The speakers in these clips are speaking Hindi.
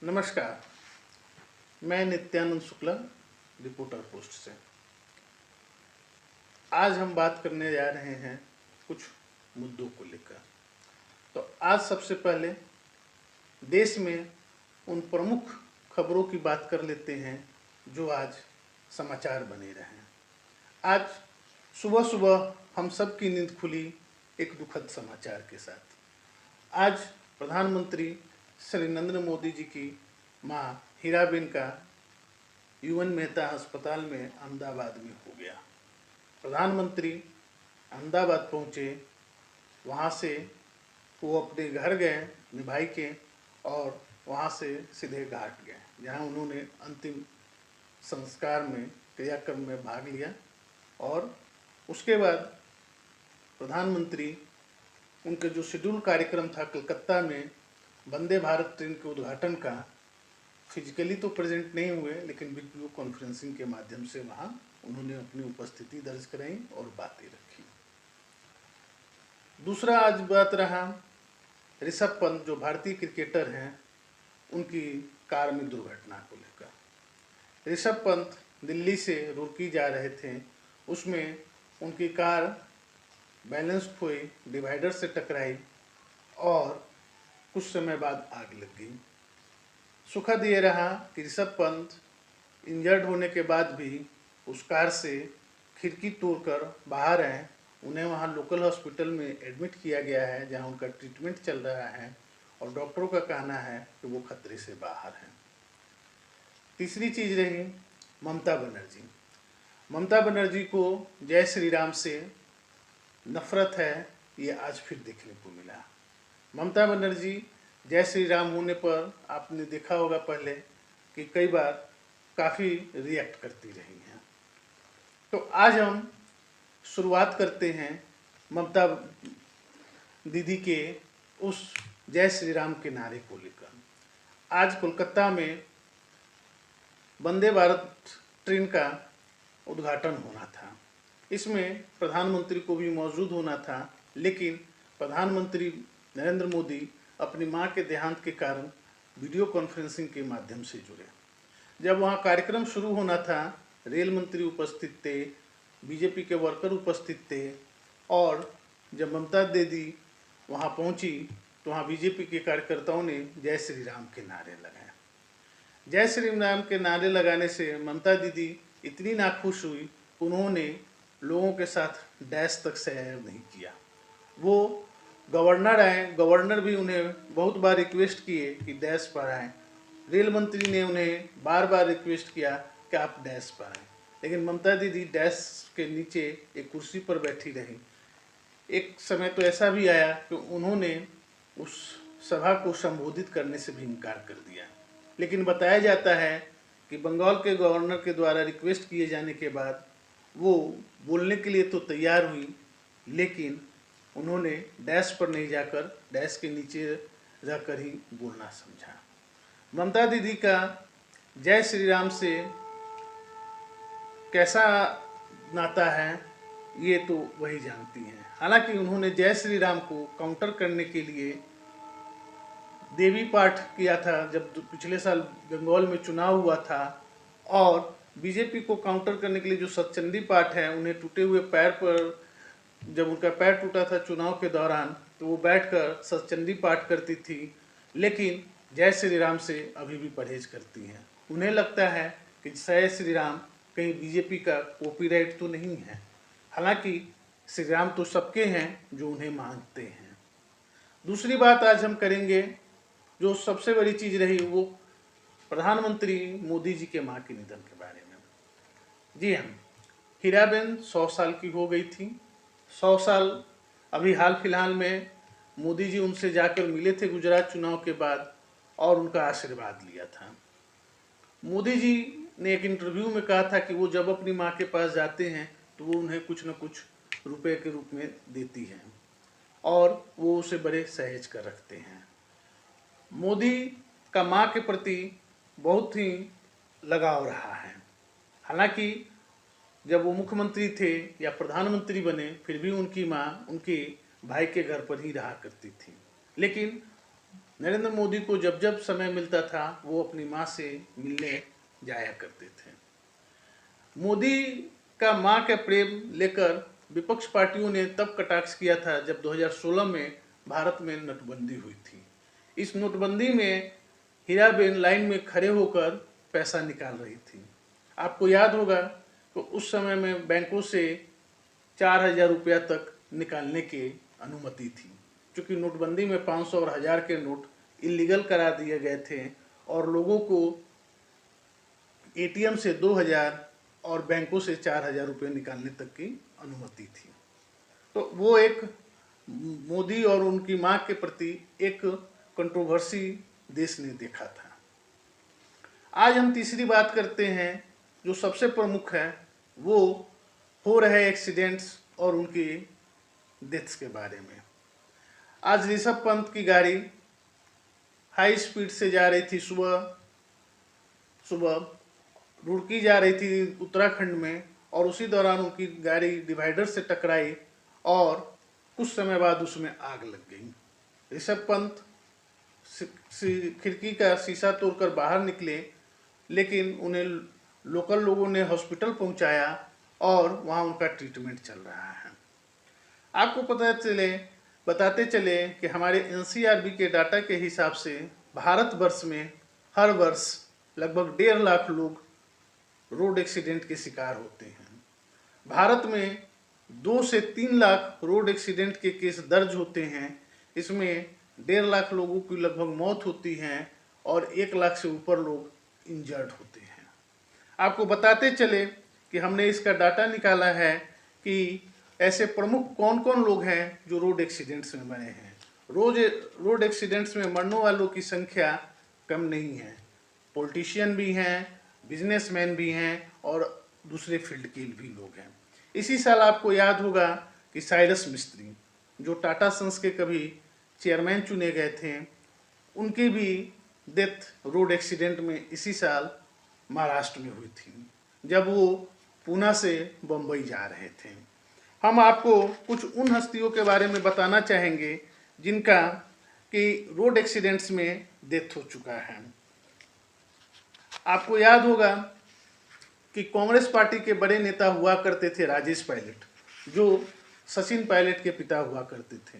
नमस्कार, मैं नित्यानंद शुक्ला, रिपोर्टर पोस्ट से। आज हम बात करने जा रहे हैं कुछ मुद्दों को लेकर। तो आज सबसे पहले देश में उन प्रमुख खबरों की बात कर लेते हैं जो आज समाचार बने रहे हैं। आज सुबह सुबह हम सब की नींद खुली एक दुखद समाचार के साथ। आज प्रधानमंत्री श्री नरेंद्र मोदी जी की माँ हीराबेन का यूएन मेहता अस्पताल में अहमदाबाद में हो गया। प्रधानमंत्री अहमदाबाद पहुँचे, वहाँ से वो अपने घर गए निभाई के और वहाँ से सीधे घाट गए, जहाँ उन्होंने अंतिम संस्कार में क्रियाक्रम में भाग लिया। और उसके बाद प्रधानमंत्री उनके जो शेड्यूल कार्यक्रम था कलकत्ता में वंदे भारत ट्रेन के उद्घाटन का, फिजिकली तो प्रेजेंट नहीं हुए लेकिन वीडियो कॉन्फ्रेंसिंग के माध्यम से वहाँ उन्होंने अपनी उपस्थिति दर्ज कराई और बातें रखी। दूसरा आज बात रहा ऋषभ पंत, जो भारतीय क्रिकेटर हैं, उनकी कार में दुर्घटना को लेकर। ऋषभ पंत दिल्ली से रुड़की जा रहे थे, उसमें उनकी कार बैलेंस खोई, डिवाइडर से टकराई और कुछ समय बाद आग लग गई। सुखद ये रहा कि ऋषभ पंत इंजर्ड होने के बाद भी उस कार से खिड़की तोड़कर बाहर आए। उन्हें वहाँ लोकल हॉस्पिटल में एडमिट किया गया है, जहाँ उनका ट्रीटमेंट चल रहा है और डॉक्टरों का कहना है कि वो खतरे से बाहर हैं। तीसरी चीज़ रही ममता बनर्जी। ममता बनर्जी को जय श्री राम से नफरत है, ये आज फिर देखने को मिला। ममता बनर्जी जय श्री राम होने पर आपने देखा होगा पहले कि कई बार काफ़ी रिएक्ट करती रही हैं। तो आज हम शुरुआत करते हैं ममता दीदी के उस जय श्री राम के नारे को लेकर। आज कोलकाता में वंदे भारत ट्रेन का उद्घाटन होना था। इसमें प्रधानमंत्री को भी मौजूद होना था, लेकिन प्रधानमंत्री नरेंद्र मोदी अपनी मां के देहांत के कारण वीडियो कॉन्फ्रेंसिंग के माध्यम से जुड़े। जब वहां कार्यक्रम शुरू होना था, रेल मंत्री उपस्थित थे, बीजेपी के वर्कर उपस्थित थे और जब ममता दीदी वहां पहुंची तो वहां बीजेपी के कार्यकर्ताओं ने जय श्री राम के नारे लगाए। जय श्री राम के नारे लगाने से ममता दीदी इतनी नाखुश हुई, उन्होंने लोगों के साथ डैश तक सैर नहीं किया। वो गवर्नर आए, गवर्नर भी उन्हें बहुत बार रिक्वेस्ट किए कि डैश पर आएँ। रेल मंत्री ने उन्हें बार बार रिक्वेस्ट किया कि आप डैश पर आएँ, लेकिन ममता दीदी डैश के नीचे एक कुर्सी पर बैठी रही। एक समय तो ऐसा भी आया कि उन्होंने उस सभा को संबोधित करने से भी इनकार कर दिया। लेकिन बताया जाता है कि बंगाल के गवर्नर के द्वारा रिक्वेस्ट किए जाने के बाद वो बोलने के लिए तो तैयार हुई, लेकिन उन्होंने डैश पर नहीं जाकर डैश के नीचे रहकर ही बोलना समझा। ममता दीदी का जय श्री राम से कैसा नाता है ये तो वही जानती हैं। हालांकि उन्होंने जय श्री राम को काउंटर करने के लिए देवी पाठ किया था जब पिछले साल बंगाल में चुनाव हुआ था, और बीजेपी को काउंटर करने के लिए जो सतचंडी पाठ है, उन्हें टूटे हुए पैर पर, जब उनका पैर टूटा था चुनाव के दौरान, तो वो बैठकर सतचंडी पाठ करती थी, लेकिन जय श्री राम से अभी भी परहेज करती हैं। उन्हें लगता है कि जय श्री राम कहीं बीजेपी का कॉपीराइट तो नहीं है। हालांकि श्री राम तो सबके हैं जो उन्हें मानते हैं। दूसरी बात आज हम करेंगे, जो सबसे बड़ी चीज़ रही, वो प्रधानमंत्री मोदी जी के माँ के निधन के बारे में। जी हाँ, हीराबेन 100 साल की हो गई थी। 100 साल अभी हाल फिलहाल में मोदी जी उनसे जाकर मिले थे गुजरात चुनाव के बाद और उनका आशीर्वाद लिया था। मोदी जी ने एक इंटरव्यू में कहा था कि वो जब अपनी माँ के पास जाते हैं तो वो उन्हें कुछ न कुछ रुपए के रूप में देती हैं और वो उसे बड़े सहेज कर रखते हैं। मोदी का माँ के प्रति बहुत ही लगाव रहा है। हालांकि जब वो मुख्यमंत्री थे या प्रधानमंत्री बने, फिर भी उनकी माँ उनके भाई के घर पर ही रहा करती थी। लेकिन नरेंद्र मोदी को जब जब समय मिलता था वो अपनी माँ से मिलने जाया करते थे। मोदी का माँ का प्रेम लेकर विपक्ष पार्टियों ने तब कटाक्ष किया था जब 2016 में भारत में नोटबंदी हुई थी। इस नोटबंदी में हीराबेन लाइन में खड़े होकर पैसा निकाल रही थी। आपको याद होगा तो उस समय में बैंकों से 4,000 रुपया तक निकालने की अनुमति थी, क्योंकि नोटबंदी में 500 और 1000 के नोट इलीगल करा दिए गए थे और लोगों को एटीएम से 2000 और बैंकों से 4,000 रुपये निकालने तक की अनुमति थी। तो वो एक मोदी और उनकी माँ के प्रति एक कंट्रोवर्सी देश ने देखा था। आज हम तीसरी बात करते हैं जो सबसे प्रमुख है, वो हो रहे एक्सीडेंट्स और उनकी डेथ्स के बारे में। आज ऋषभ पंत की गाड़ी हाई स्पीड से जा रही थी, सुबह रुड़की जा रही थी उत्तराखंड में, और उसी दौरान उनकी गाड़ी डिवाइडर से टकराई और कुछ समय बाद उसमें आग लग गई। ऋषभ पंत खिड़की का शीशा तोड़कर बाहर निकले, लेकिन उन्हें लोकल लोगों ने हॉस्पिटल पहुंचाया और वहां उनका ट्रीटमेंट चल रहा है। आपको बताते चले कि हमारे एनसीआरबी के डाटा के हिसाब से भारतवर्ष में हर वर्ष लगभग 1.5 लाख लोग रोड एक्सीडेंट के शिकार होते हैं। भारत में 2 से 3 लाख रोड एक्सीडेंट के केस दर्ज होते हैं। इसमें 1.5 लाख लोगों की लगभग मौत होती है और 1 लाख से ऊपर लोग इंजर्ड होते हैं। आपको बताते चले कि हमने इसका डाटा निकाला है कि ऐसे प्रमुख कौन कौन लोग हैं जो रोड एक्सीडेंट्स में मरे हैं। रोड एक्सीडेंट्स में मरने वालों की संख्या कम नहीं है। पॉलिटिशियन भी हैं, बिजनेसमैन भी हैं और दूसरे फील्ड के भी लोग हैं। इसी साल आपको याद होगा कि साइरस मिस्त्री, जो टाटा सन्स के कभी चेयरमैन चुने गए थे, उनकी भी डेथ रोड एक्सीडेंट में इसी साल महाराष्ट्र में हुई थी, जब वो पूना से बम्बई जा रहे थे। हम आपको कुछ उन हस्तियों के बारे में बताना चाहेंगे जिनका कि रोड एक्सीडेंट्स में डेथ हो चुका है। आपको याद होगा कि कांग्रेस पार्टी के बड़े नेता हुआ करते थे राजेश पायलट, जो सचिन पायलट के पिता हुआ करते थे।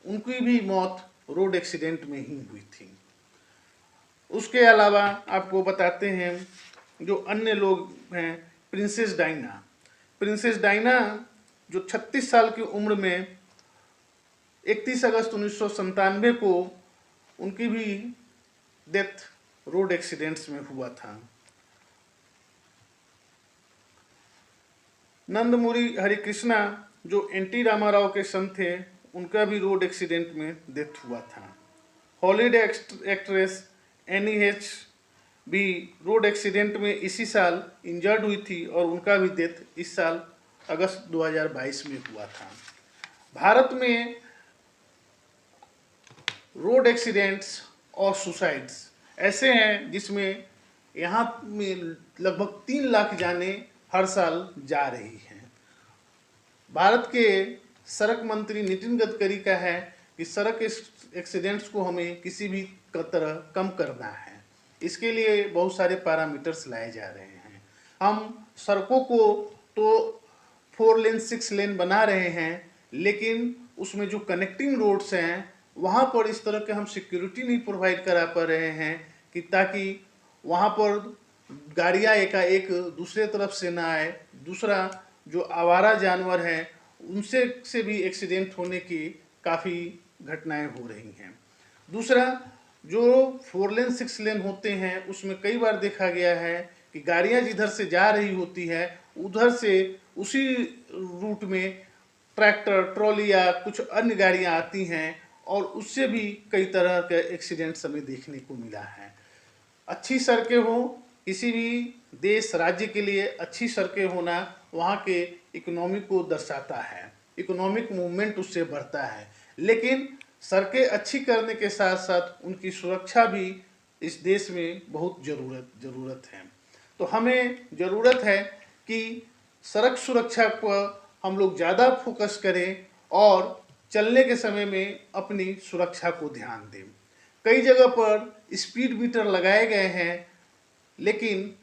उनकी भी मौत रोड एक्सीडेंट में ही हुई थी। उसके अलावा आपको बताते हैं जो अन्य लोग हैं, प्रिंसेस डायना जो 36 साल की उम्र में 31 अगस्त 1997 को उनकी भी डेथ रोड एक्सीडेंट्स में हुआ था। नंदमुरी हरिकृष्णा जो एनटी रामाराव के सन थे, उनका भी रोड एक्सीडेंट में डेथ हुआ था। हॉलीवुड एक्ट्रेस एनी हेच भी रोड एक्सीडेंट में इसी साल इंजर्ड हुई थी और उनका भी डेथ इस साल अगस्त 2022 में हुआ था। भारत में रोड एक्सीडेंट्स और सुसाइड्स ऐसे हैं जिसमें यहाँ में लगभग 3 लाख जाने हर साल जा रही हैं। भारत के सड़क मंत्री नितिन गडकरी का है कि सड़क एक्सीडेंट्स को हमें किसी भी तरह कम करना है। इसके लिए बहुत सारे पैरामीटर्स लाए जा रहे हैं। हम सड़कों को तो 4 लेन 6 लेन बना रहे हैं, लेकिन उसमें जो कनेक्टिंग रोड्स हैं वहाँ पर इस तरह के हम सिक्योरिटी नहीं प्रोवाइड करा पा रहे हैं कि ताकि वहाँ पर गाड़ियाँ एकाएक दूसरे तरफ से ना आए। दूसरा, जो आवारा जानवर हैं उनसे भी एक्सीडेंट होने की काफ़ी घटनाएं हो रही हैं। दूसरा, जो 4 लेन 6 लेन होते हैं उसमें कई बार देखा गया है कि गाड़ियाँ जिधर से जा रही होती है उधर से उसी रूट में ट्रैक्टर, ट्रॉली या कुछ अन्य गाड़ियाँ आती हैं और उससे भी कई तरह के एक्सीडेंट्स हमें देखने को मिला है। अच्छी सड़कें हो, किसी भी देश राज्य के लिए अच्छी सड़कें होना वहाँ के इकोनॉमी को दर्शाता है, इकोनॉमिक मूवमेंट उससे बढ़ता है। लेकिन सड़कें अच्छी करने के साथ साथ उनकी सुरक्षा भी इस देश में बहुत ज़रूरत है। तो हमें ज़रूरत है कि सड़क सुरक्षा पर हम लोग ज़्यादा फोकस करें और चलने के समय में अपनी सुरक्षा को ध्यान दें। कई जगह पर स्पीड मीटर लगाए गए हैं, लेकिन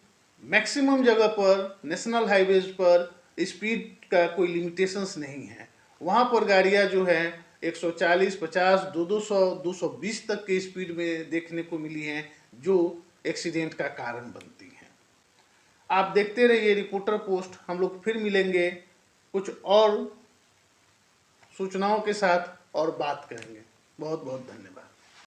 मैक्सिमम जगह पर नेशनल हाईवेज पर स्पीड का कोई लिमिटेशंस नहीं है। वहाँ पर गाड़ियाँ जो है 140, 50, 200, 220 तक के स्पीड में देखने को मिली हैं, जो एक्सीडेंट का कारण बनती हैं। आप देखते रहिए रिपोर्टर पोस्ट। हम लोग फिर मिलेंगे कुछ और सूचनाओं के साथ और बात करेंगे। बहुत बहुत धन्यवाद।